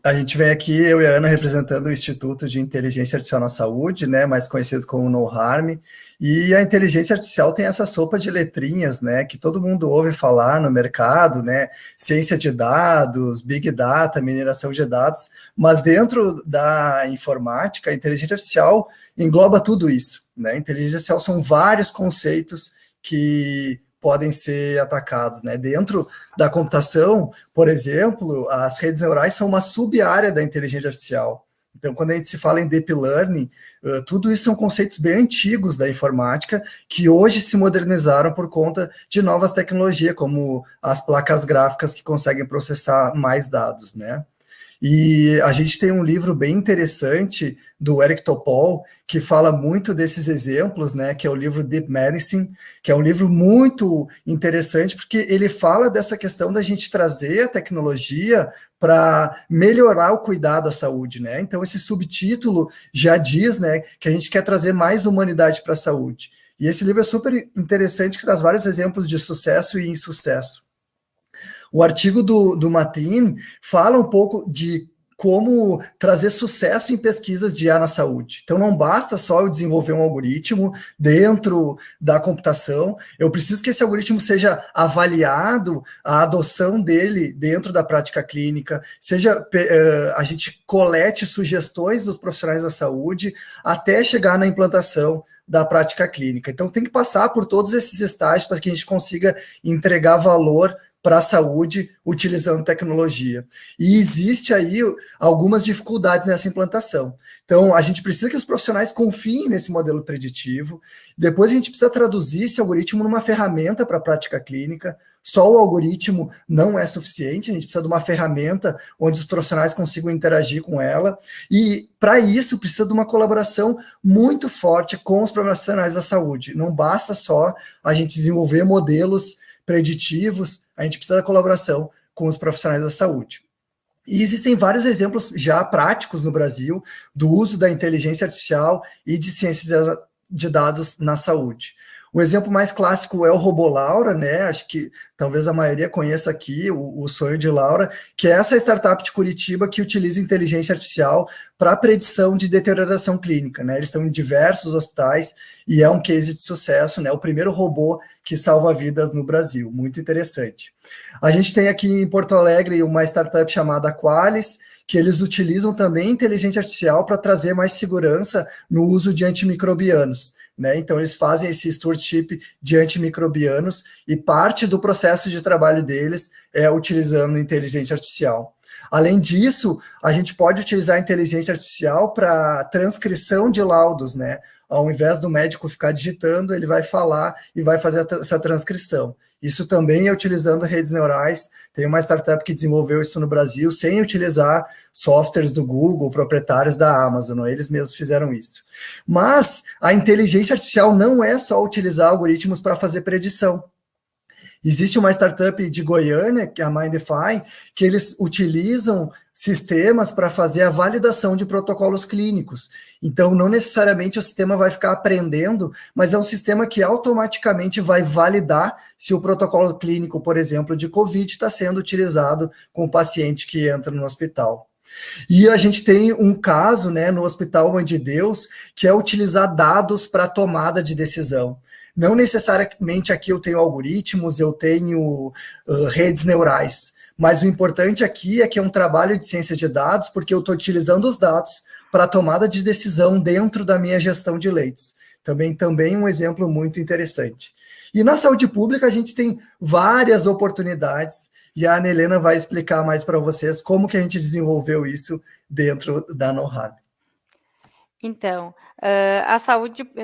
A gente vem aqui, eu e a Ana, representando o Instituto de Inteligência Artificial na Saúde, né, mais conhecido como NoHarm, e a inteligência artificial tem essa sopa de letrinhas, né, que todo mundo ouve falar no mercado, né, ciência de dados, big data, mineração de dados, mas dentro da informática, a inteligência artificial engloba tudo isso, né, inteligência artificial são vários conceitos que podem ser atacados, né, dentro da computação, por exemplo, as redes neurais são uma sub-área da inteligência artificial. Então, quando a gente se fala em deep learning, tudo isso são conceitos bem antigos da informática que hoje se modernizaram por conta de novas tecnologias, como as placas gráficas que conseguem processar mais dados, né? E a gente tem um livro bem interessante do Eric Topol, que fala muito desses exemplos, né, que é o livro Deep Medicine, que é um livro muito interessante, porque ele fala dessa questão da gente trazer a tecnologia para melhorar o cuidado à saúde, né? Então, esse subtítulo já diz, né, que a gente quer trazer mais humanidade para a saúde. E esse livro é super interessante, que traz vários exemplos de sucesso e insucesso. O artigo do Matin fala um pouco de como trazer sucesso em pesquisas de IA na saúde. Então, não basta só eu desenvolver um algoritmo dentro da computação, eu preciso que esse algoritmo seja avaliado, a adoção dele dentro da prática clínica, a gente colete sugestões dos profissionais da saúde até chegar na implantação da prática clínica. Então, tem que passar por todos esses estágios para que a gente consiga entregar valor para a saúde utilizando tecnologia. E existe aí algumas dificuldades nessa implantação. Então, a gente precisa que os profissionais confiem nesse modelo preditivo, depois a gente precisa traduzir esse algoritmo numa ferramenta para a prática clínica. Só o algoritmo não é suficiente, a gente precisa de uma ferramenta onde os profissionais consigam interagir com ela, e para isso precisa de uma colaboração muito forte com os profissionais da saúde. Não basta só a gente desenvolver modelos preditivos, a gente precisa da colaboração com os profissionais da saúde. E existem vários exemplos já práticos no Brasil do uso da inteligência artificial e de ciências de dados na saúde. O exemplo mais clássico é o robô Laura, né? Acho que talvez a maioria conheça aqui o sonho de Laura, que é essa startup de Curitiba que utiliza inteligência artificial para predição de deterioração clínica, né? Eles estão em diversos hospitais e é um case de sucesso, né? O primeiro robô que salva vidas no Brasil, muito interessante. A gente tem aqui em Porto Alegre uma startup chamada Qualis, que eles utilizam também inteligência artificial para trazer mais segurança no uso de antimicrobianos, né? Então, eles fazem esse stewardship de antimicrobianos e parte do processo de trabalho deles é utilizando inteligência artificial. Além disso, a gente pode utilizar a inteligência artificial para transcrição de laudos, né? Ao invés do médico ficar digitando, ele vai falar e vai fazer essa transcrição. Isso também é utilizando redes neurais. Tem uma startup que desenvolveu isso no Brasil sem utilizar softwares do Google, proprietários da Amazon, eles mesmos fizeram isso. Mas a inteligência artificial não é só utilizar algoritmos para fazer predição. Existe uma startup de Goiânia, que é a Mindify, que eles utilizam sistemas para fazer a validação de protocolos clínicos. Então, não necessariamente o sistema vai ficar aprendendo, mas é um sistema que automaticamente vai validar se o protocolo clínico, por exemplo, de COVID está sendo utilizado com o paciente que entra no hospital. E a gente tem um caso, né, no Hospital Mãe de Deus, que é utilizar dados para tomada de decisão. Não necessariamente aqui eu tenho algoritmos, eu tenho redes neurais, mas o importante aqui é que é um trabalho de ciência de dados, porque eu estou utilizando os dados para a tomada de decisão dentro da minha gestão de leitos. Também um exemplo muito interessante. E na saúde pública a gente tem várias oportunidades, e a Ana Helena vai explicar mais para vocês como que a gente desenvolveu isso dentro da NoHarm. Então,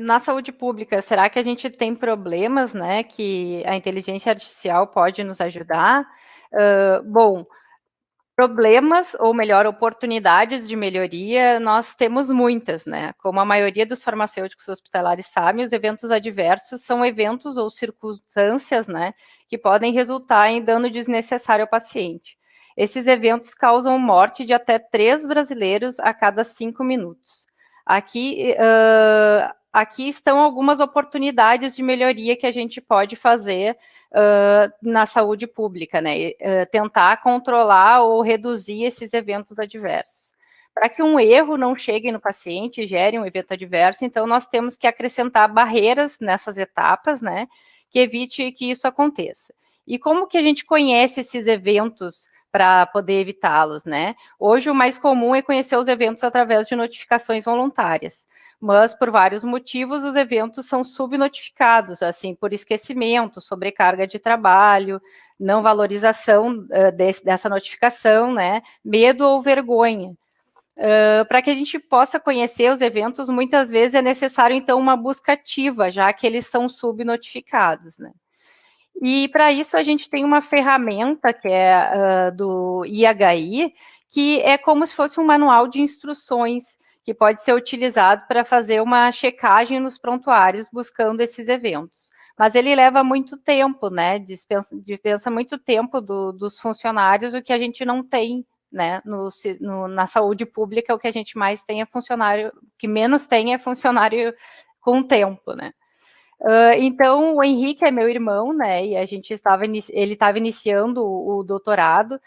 na saúde pública, será que a gente tem problemas, né, que a inteligência artificial pode nos ajudar? Bom, problemas, ou melhor, oportunidades de melhoria, nós temos muitas, né? Como a maioria dos farmacêuticos hospitalares sabe, os eventos adversos são eventos ou circunstâncias, né, que podem resultar em dano desnecessário ao paciente. Esses eventos causam morte de até 3 brasileiros a cada 5 minutos. Aqui, aqui estão algumas oportunidades de melhoria que a gente pode fazer na saúde pública, né? Tentar controlar ou reduzir esses eventos adversos. Para que um erro não chegue no paciente e gere um evento adverso, então nós temos que acrescentar barreiras nessas etapas, né? Que evite que isso aconteça. E como que a gente conhece esses eventos para poder evitá-los, né? Hoje o mais comum é conhecer os eventos através de notificações voluntárias, mas por vários motivos os eventos são subnotificados, assim, por esquecimento, sobrecarga de trabalho, não valorização dessa notificação, né? Medo ou vergonha. Para que a gente possa conhecer os eventos, muitas vezes é necessário, então, uma busca ativa, já que eles são subnotificados, né? E para isso a gente tem uma ferramenta que é do IHI, que é como se fosse um manual de instruções que pode ser utilizado para fazer uma checagem nos prontuários buscando esses eventos. Mas ele leva muito tempo, né? Dispensa muito tempo dos funcionários, o que a gente não tem, né? Na saúde pública, o que a gente mais tem é funcionário, o que menos tem é funcionário com tempo, né? Então, o Henrique é meu irmão, né? E ele estava iniciando o doutorado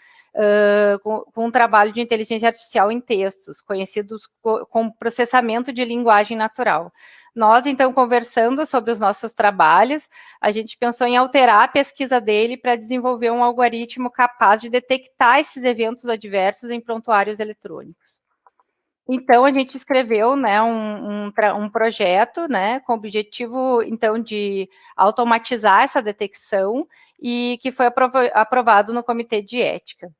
com um trabalho de inteligência artificial em textos, conhecidos como processamento de linguagem natural. Nós, então, conversando sobre os nossos trabalhos, a gente pensou em alterar a pesquisa dele para desenvolver um algoritmo capaz de detectar esses eventos adversos em prontuários eletrônicos. Então, a gente escreveu, né, um projeto, né, com o objetivo, então, de automatizar essa detecção e que foi aprovado no Comitê de Ética.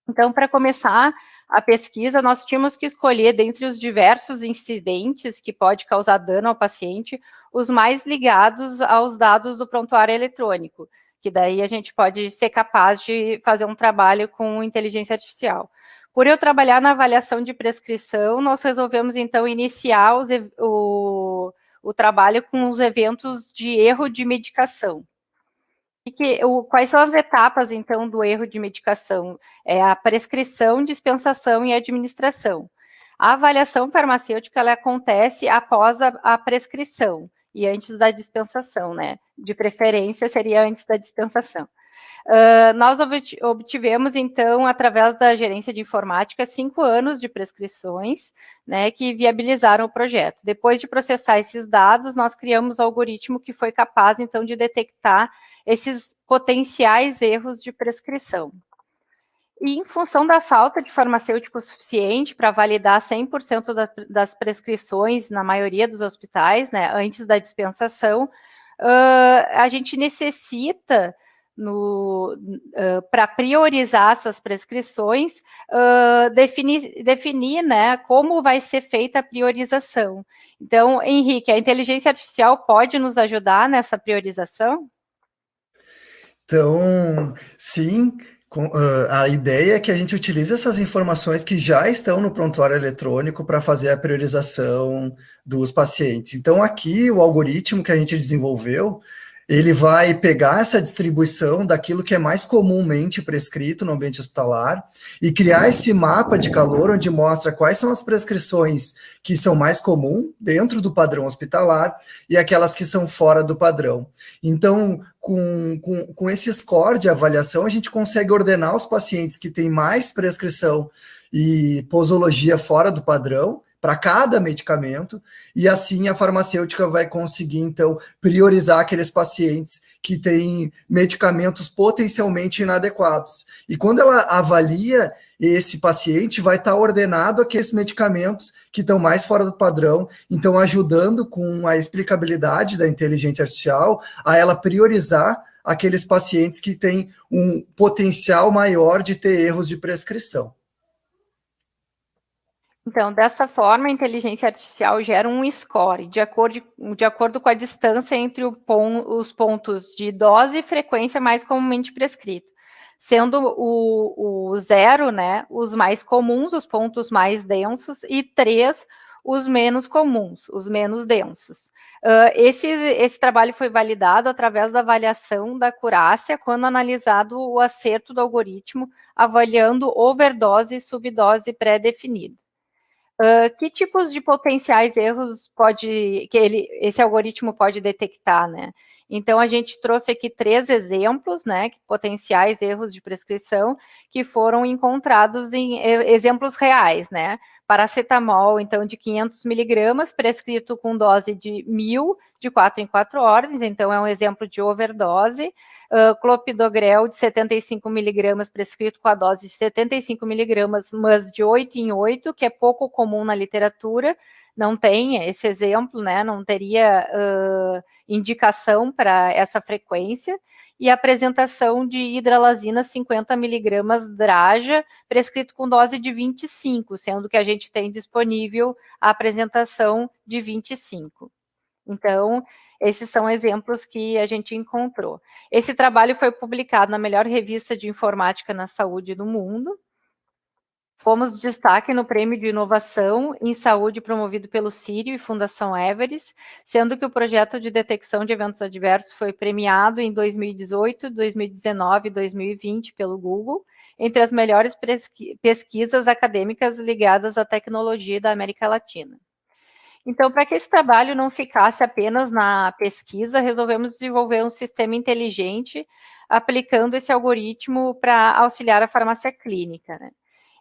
Então, para começar a pesquisa, nós tínhamos que escolher, dentre os diversos incidentes que pode causar dano ao paciente, os mais ligados aos dados do prontuário eletrônico, que daí a gente pode ser capaz de fazer um trabalho com inteligência artificial. Por eu trabalhar na avaliação de prescrição, nós resolvemos, então, iniciar o trabalho com os eventos de erro de medicação. Quais são as etapas, então, do erro de medicação? É a prescrição, dispensação e administração. A avaliação farmacêutica, ela acontece após a prescrição e antes da dispensação, né? De preferência, seria antes da dispensação. Nós obtivemos, então, através da gerência de informática, 5 anos de prescrições, né, que viabilizaram o projeto. Depois de processar esses dados, nós criamos um algoritmo que foi capaz, então, de detectar esses potenciais erros de prescrição. E em função da falta de farmacêutico suficiente para validar 100% das prescrições na maioria dos hospitais, né, antes da dispensação, a gente necessita, para priorizar essas prescrições, definir, né, como vai ser feita a priorização. Então, Henrique, a inteligência artificial pode nos ajudar nessa priorização? Então, sim, a ideia é que a gente utilize essas informações que já estão no prontuário eletrônico para fazer a priorização dos pacientes. Então, aqui, o algoritmo que a gente desenvolveu, ele vai pegar essa distribuição daquilo que é mais comumente prescrito no ambiente hospitalar e criar esse mapa de calor onde mostra quais são as prescrições que são mais comuns dentro do padrão hospitalar e aquelas que são fora do padrão. Então, com esse score de avaliação, a gente consegue ordenar os pacientes que têm mais prescrição e posologia fora do padrão para cada medicamento, e assim a farmacêutica vai conseguir, então, priorizar aqueles pacientes que têm medicamentos potencialmente inadequados. E quando ela avalia esse paciente, vai estar ordenado aqueles medicamentos que estão mais fora do padrão, então ajudando com a explicabilidade da inteligência artificial a ela priorizar aqueles pacientes que têm um potencial maior de ter erros de prescrição. Então, dessa forma, a inteligência artificial gera um score de acordo com a distância entre os pontos de dose e frequência mais comumente prescrito, sendo o 0, né, os mais comuns, os pontos mais densos, e 3, os menos comuns, os menos densos. Esse trabalho foi validado através da avaliação da acurácia, quando analisado o acerto do algoritmo, avaliando overdose e subdose pré-definido. Que tipos de potenciais erros esse algoritmo pode detectar, né? Então, a gente trouxe aqui 3 exemplos, né, potenciais erros de prescrição que foram encontrados em exemplos reais, né? Paracetamol, então, de 500 miligramas, prescrito com dose de 1.000, de 4 em 4 horas, então é um exemplo de overdose. Clopidogrel, de 75 miligramas, prescrito com a dose de 75 miligramas, mas de 8 em 8, que é pouco comum na literatura, não tem esse exemplo, né? Não teria indicação para essa frequência, e a apresentação de hidralazina 50 miligramas Draja, prescrito com dose de 25, sendo que a gente tem disponível a apresentação de 25. Então, esses são exemplos que a gente encontrou. Esse trabalho foi publicado na melhor revista de informática na saúde do mundo. Fomos destaque no Prêmio de Inovação em Saúde promovido pelo Sírio e Fundação Everest, sendo que o projeto de detecção de eventos adversos foi premiado em 2018, 2019 e 2020 pelo Google, entre as melhores pesquisas acadêmicas ligadas à tecnologia da América Latina. Então, para que esse trabalho não ficasse apenas na pesquisa, resolvemos desenvolver um sistema inteligente aplicando esse algoritmo para auxiliar a farmácia clínica, né?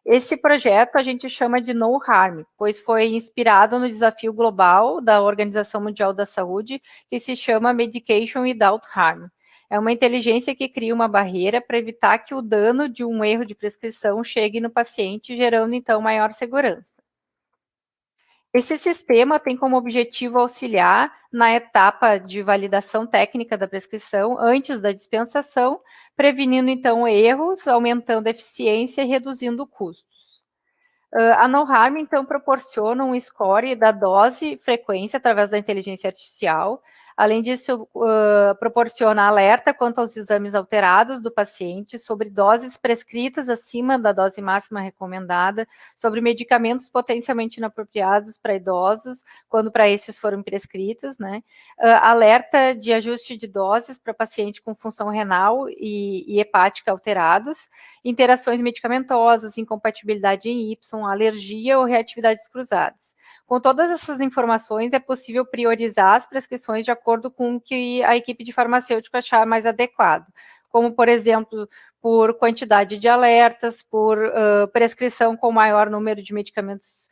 Esse projeto a gente chama de No Harm, pois foi inspirado no desafio global da Organização Mundial da Saúde, que se chama Medication Without Harm. É uma inteligência que cria uma barreira para evitar que o dano de um erro de prescrição chegue no paciente, gerando então maior segurança. Esse sistema tem como objetivo auxiliar na etapa de validação técnica da prescrição antes da dispensação, prevenindo então erros, aumentando a eficiência e reduzindo custos. A NoHarm, então, proporciona um score da dose e frequência através da inteligência artificial. Além disso, proporciona alerta quanto aos exames alterados do paciente, sobre doses prescritas acima da dose máxima recomendada, sobre medicamentos potencialmente inapropriados para idosos, quando para esses foram prescritos, né? Alerta de ajuste de doses para paciente com função renal e hepática alterados, interações medicamentosas, incompatibilidade em Y, alergia ou reatividades cruzadas. Com todas essas informações, é possível priorizar as prescrições de acordo com o que a equipe de farmacêutico achar mais adequado, como, por exemplo, por quantidade de alertas, por prescrição com maior número de medicamentos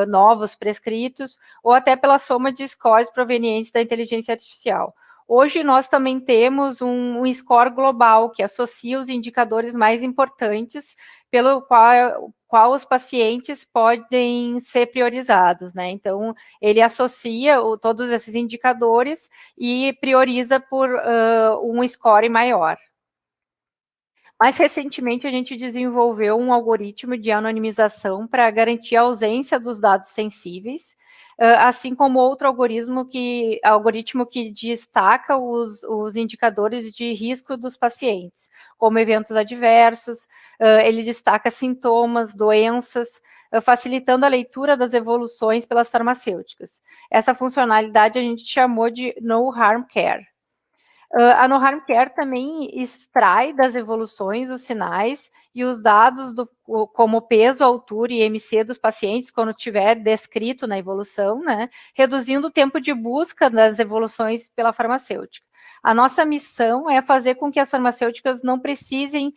novos prescritos, ou até pela soma de scores provenientes da inteligência artificial. Hoje nós também temos um score global que associa os indicadores mais importantes pelo qual os pacientes podem ser priorizados, né? Então, ele associa todos esses indicadores e prioriza por um score maior. Mais recentemente, a gente desenvolveu um algoritmo de anonimização para garantir a ausência dos dados sensíveis, assim como outro algoritmo que destaca os indicadores de risco dos pacientes, como eventos adversos, ele destaca sintomas, doenças, facilitando a leitura das evoluções pelas farmacêuticas. Essa funcionalidade a gente chamou de No Harm Care. A No Harm Care também extrai das evoluções os sinais e os dados como peso, altura e MC dos pacientes, quando tiver descrito na evolução, né, reduzindo o tempo de busca das evoluções pela farmacêutica. A nossa missão é fazer com que as farmacêuticas não precisem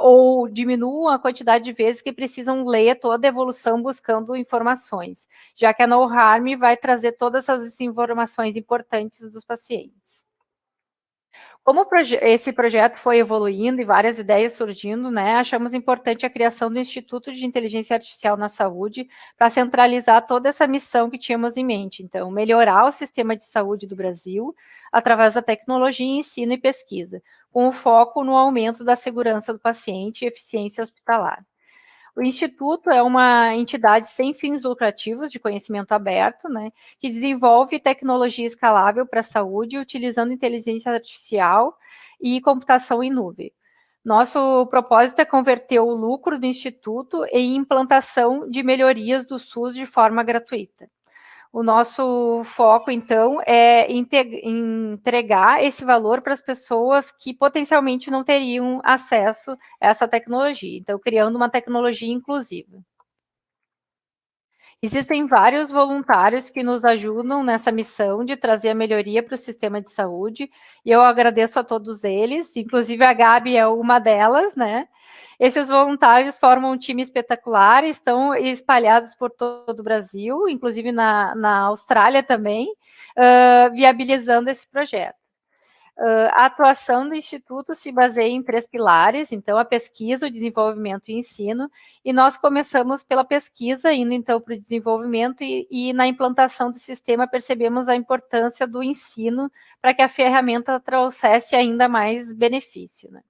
ou diminuam a quantidade de vezes que precisam ler toda a evolução buscando informações, já que a No Harm vai trazer todas essas informações importantes dos pacientes. Como esse projeto foi evoluindo e várias ideias surgindo, né, achamos importante a criação do Instituto de Inteligência Artificial na Saúde para centralizar toda essa missão que tínhamos em mente. Então, melhorar o sistema de saúde do Brasil através da tecnologia, ensino e pesquisa, com o foco no aumento da segurança do paciente e eficiência hospitalar. O Instituto é uma entidade sem fins lucrativos de conhecimento aberto, né, que desenvolve tecnologia escalável para a saúde, utilizando inteligência artificial e computação em nuvem. Nosso propósito é converter o lucro do Instituto em implantação de melhorias do SUS de forma gratuita. O nosso foco, então, é entregar esse valor para as pessoas que potencialmente não teriam acesso a essa tecnologia. Então, criando uma tecnologia inclusiva. Existem vários voluntários que nos ajudam nessa missão de trazer a melhoria para o sistema de saúde, e eu agradeço a todos eles, inclusive a Gabi é uma delas, né? Esses voluntários formam um time espetacular, estão espalhados por todo o Brasil, inclusive na Austrália também, viabilizando esse projeto. A atuação do Instituto se baseia em 3 pilares, então a pesquisa, o desenvolvimento e o ensino, e nós começamos pela pesquisa, indo então para o desenvolvimento e na implantação do sistema percebemos a importância do ensino para que a ferramenta trouxesse ainda mais benefício, né?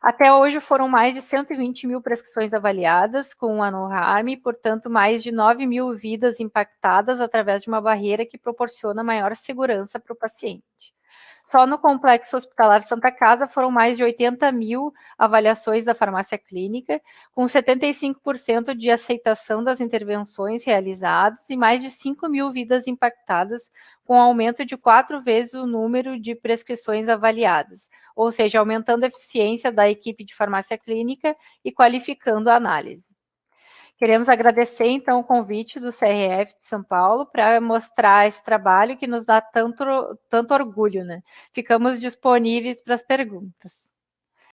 Até hoje foram mais de 120 mil prescrições avaliadas com a NoHarm, portanto mais de 9 mil vidas impactadas através de uma barreira que proporciona maior segurança para o paciente. Só no Complexo Hospitalar Santa Casa foram mais de 80 mil avaliações da farmácia clínica, com 75% de aceitação das intervenções realizadas e mais de 5 mil vidas impactadas, com aumento de 4 vezes o número de prescrições avaliadas, ou seja, aumentando a eficiência da equipe de farmácia clínica e qualificando a análise. Queremos agradecer, então, o convite do CRF de São Paulo para mostrar esse trabalho que nos dá tanto orgulho, né? Ficamos disponíveis para as perguntas.